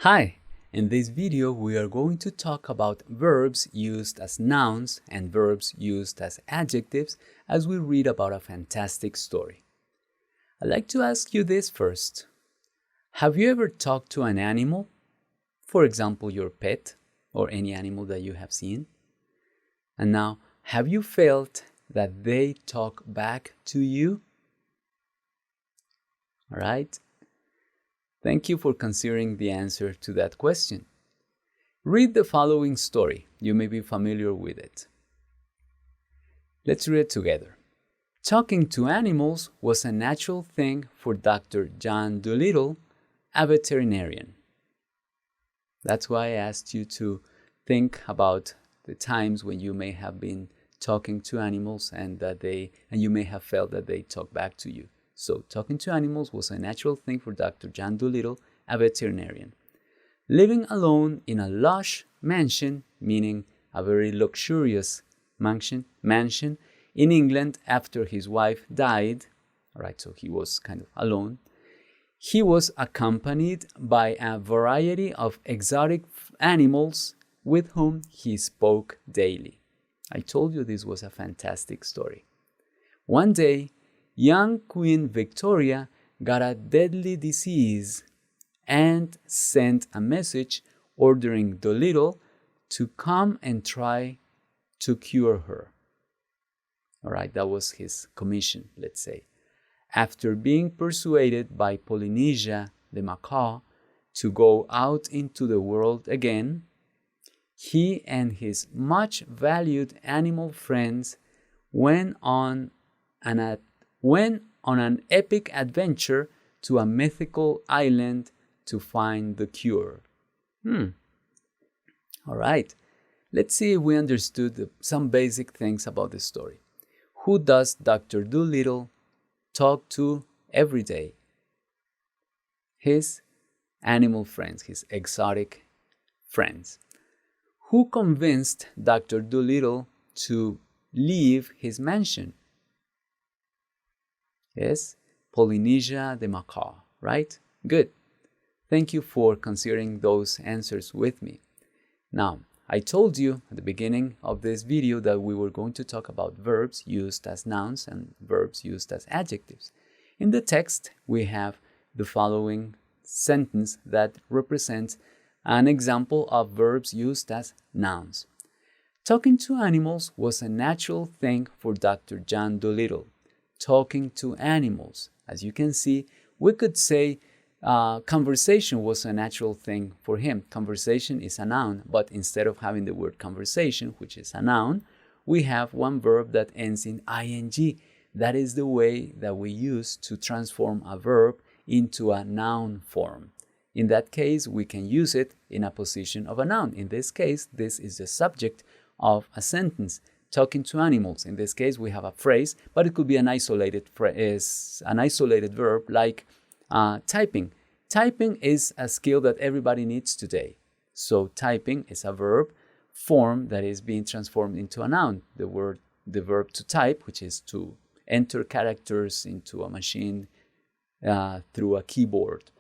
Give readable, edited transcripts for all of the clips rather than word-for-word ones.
Hi! In this video, we are going to talk about verbs used as nouns and verbs used as adjectives as we read about a fantastic story. I'd like to ask you this first. Have you ever talked to an animal? For example, your pet or any animal that you have seen? And now, have you felt that they talk back to you? All right? Thank you for considering the answer to that question. Read the following story. You may be familiar with it. Let's read it together. Talking to animals was a natural thing for Dr. John Dolittle, a veterinarian. That's why I asked you to think about the times when you may have been talking to animals and you may have felt that they talk back to you. So, talking to animals was a natural thing for Dr. John Dolittle, a veterinarian. Living alone in a lush mansion, meaning a very luxurious mansion in England after his wife died, all right, so he was kind of alone. He was accompanied by a variety of exotic animals with whom he spoke daily. I told you this was a fantastic story. One day, young Queen Victoria got a deadly disease and sent a message ordering Dolittle to come and try to cure her. All right, that was his commission, let's say. After being persuaded by Polynesia the macaw to go out into the world again, he and his much valued animal friends went on an epic adventure to a mythical island to find the cure. All right, let's see if we understood some basic things about the story. Who does Dr. Dolittle talk to every day? His animal friends, his exotic friends. Who convinced Dr. Dolittle to leave his mansion? Yes, Polynesia the macaw, right? Good. Thank you for considering those answers with me. Now, I told you at the beginning of this video that we were going to talk about verbs used as nouns and verbs used as adjectives. In the text, we have the following sentence that represents an example of verbs used as nouns. Talking to animals was a natural thing for Dr. John Dolittle. Talking to animals. As you can see, we could say conversation was a natural thing for him. Conversation is a noun, but instead of having the word conversation, which is a noun, we have one verb that ends in ing. That is the way that we use to transform a verb into a noun form. In that case, we can use it in a position of a noun. In this case, this is the subject of a sentence. Talking to animals. In this case, we have a phrase, but it could be an isolated verb like typing. Typing is a skill that everybody needs today. So typing is a verb form that is being transformed into a noun. The verb to type, which is to enter characters into a machine through a keyboard.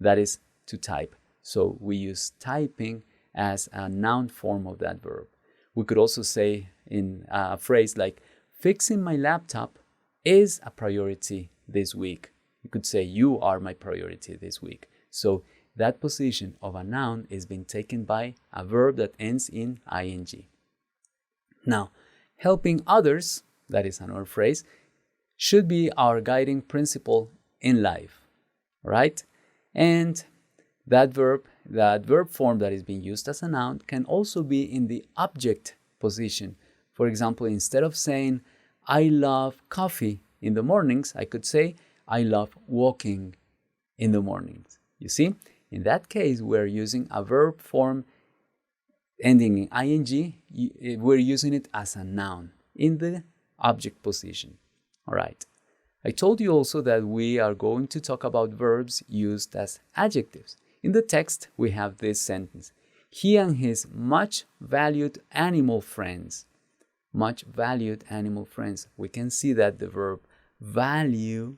That is to type. So we use typing as a noun form of that verb. We could also say in a phrase like, fixing my laptop is a priority this week. You could say, you are my priority this week. So that position of a noun is being taken by a verb that ends in ing. Now, helping others, that is another phrase, should be our guiding principle in life, right? And that verb form that is being used as a noun can also be in the object position. For example, instead of saying, I love coffee in the mornings, I could say, I love walking in the mornings. You see, in that case, we're using a verb form ending in ing. We're using it as a noun in the object position. All right. I told you also that we are going to talk about verbs used as adjectives. In the text, we have this sentence. He and his much valued animal friends. Much valued animal friends. We can see that the verb value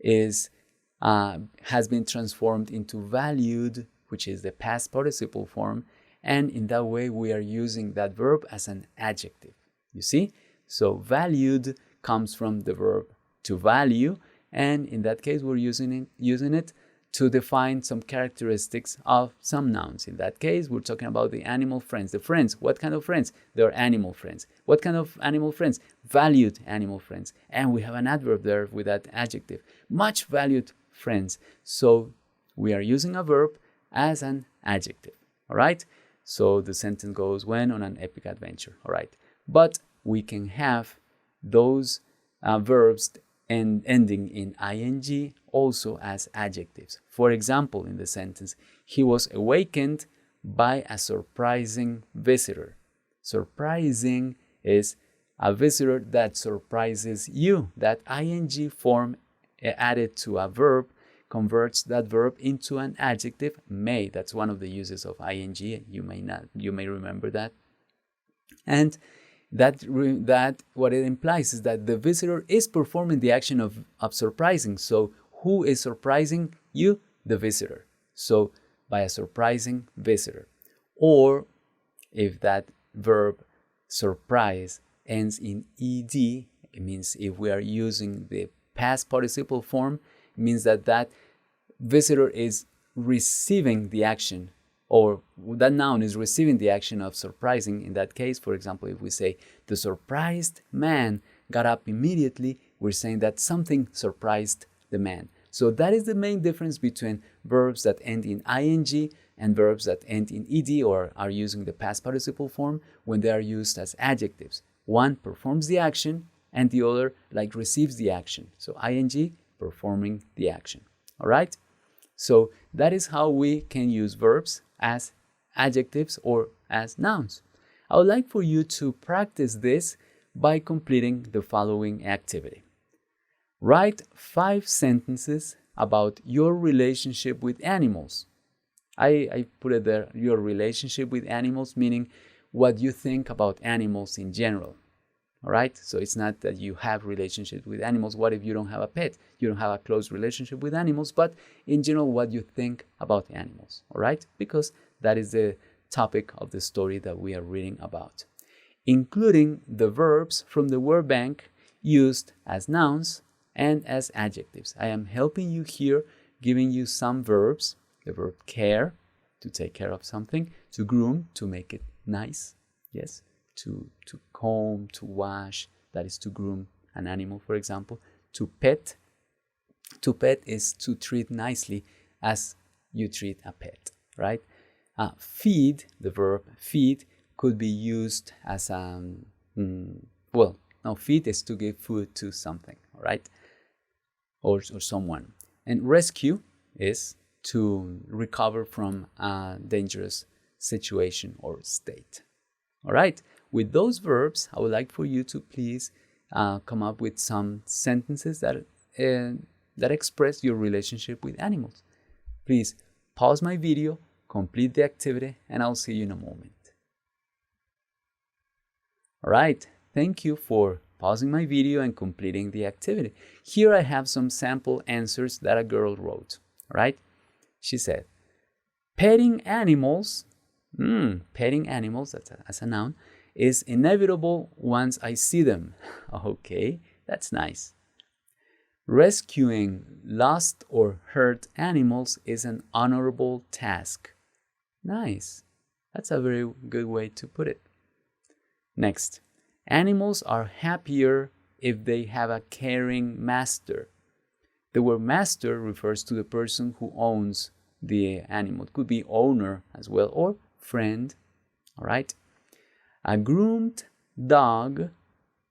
has been transformed into valued which is the past participle form, and in that way we are using that verb as an adjective. You see? So valued comes from the verb to value, and in that case we're using it to define some characteristics of some nouns. In that case, we're talking about the animal friends. The friends, what kind of friends? They're animal friends. What kind of animal friends? Valued animal friends. And we have an adverb there with that adjective. Much valued friends. So we are using a verb as an adjective. All right? So the sentence goes, went on an epic adventure. All right? But we can have those verbs and ending in ing also as adjectives. For example, in the sentence, he was awakened by a surprising visitor. Surprising is a visitor that surprises you. That ing form added to a verb converts that verb into an adjective. May, that's one of the uses of ing. You may remember that. And that what it implies is that the visitor is performing the action of surprising. So who is surprising you? The visitor. So by a surprising visitor. Or if that verb surprise ends in ed, it means if we are using the past participle form, it means that that visitor is receiving the action, or that noun is receiving the action of surprising. In that case, for example, if we say the surprised man got up immediately, we're saying that something surprised the man. So that is the main difference between verbs that end in ing and verbs that end in ed or are using the past participle form when they are used as adjectives. One performs the action and the other receives the action. So ing, performing the action. All right? So that is how we can use verbs as adjectives or as nouns. I would like for you to practice this by completing the following activity. Write 5 sentences about your relationship with animals. I put it there, your relationship with animals, meaning what you think about animals in general. All right? So it's not that you have relationships with animals. What if you don't have a pet? You don't have a close relationship with animals, but in general, what you think about animals. All right? Because that is the topic of the story that we are reading about. Including the verbs from the word bank used as nouns and as adjectives. I am helping you here, giving you some verbs. The verb care, to take care of something. To groom, to make it nice. Yes. To comb, to wash, that is to groom an animal, for example. To pet is to treat nicely as you treat a pet, right? Feed, the verb feed, could be used as feed is to give food to something, all right? Or someone. And rescue is to recover from a dangerous situation or state. All right? With those verbs, I would like for you to please come up with some sentences that express your relationship with animals. Please pause my video, complete the activity, and I'll see you in a moment. All right, thank you for pausing my video and completing the activity. Here I have some sample answers that a girl wrote. All right? She said, petting animals, that's as a noun, is inevitable once I see them. Okay, that's nice. Rescuing lost or hurt animals is an honorable task. Nice. That's a very good way to put it. Next, animals are happier if they have a caring master. The word master refers to the person who owns the animal. It could be owner as well, or friend. All right. A groomed dog,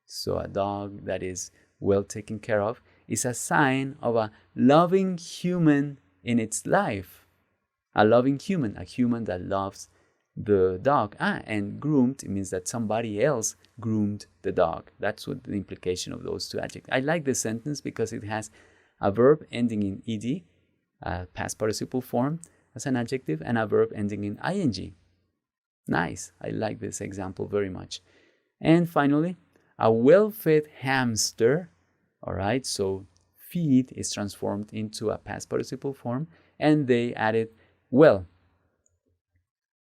so a dog that is well taken care of, is a sign of a loving human in its life. A loving human, a human that loves the dog. And groomed means that somebody else groomed the dog. That's what the implication of those two adjectives. I like this sentence because it has a verb ending in ed, past participle form as an adjective, and a verb ending in ing. Nice. I like this example very much. And finally, a well-fed hamster. All right, so feed is transformed into a past participle form, and they added well.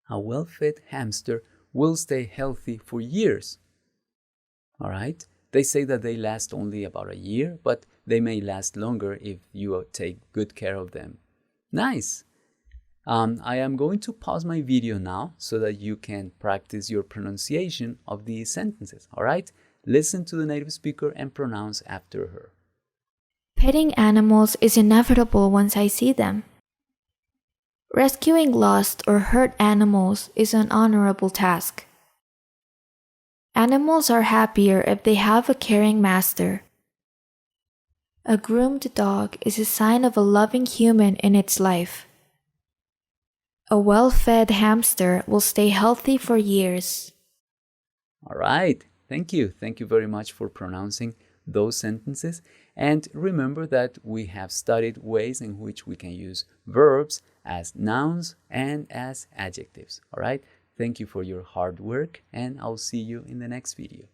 A well-fed hamster will stay healthy for years. All right? They say that they last only about a year, but they may last longer if you take good care of them. Nice! I am going to pause my video now so that you can practice your pronunciation of these sentences. All right? Listen to the native speaker and pronounce after her. Petting animals is inevitable once I see them. Rescuing lost or hurt animals is an honorable task. Animals are happier if they have a caring master. A groomed dog is a sign of a loving human in its life. A well-fed hamster will stay healthy for years. All right. Thank you. Thank you very much for pronouncing those sentences. And remember that we have studied ways in which we can use verbs as nouns and as adjectives. All right. Thank you for your hard work, and I'll see you in the next video.